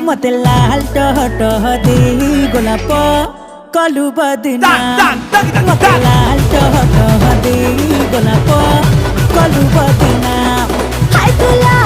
मते लाल टह टह दे गोलाप कलु बदना मते लाल टह टह दे गोलाप कलु बदना हाय तुला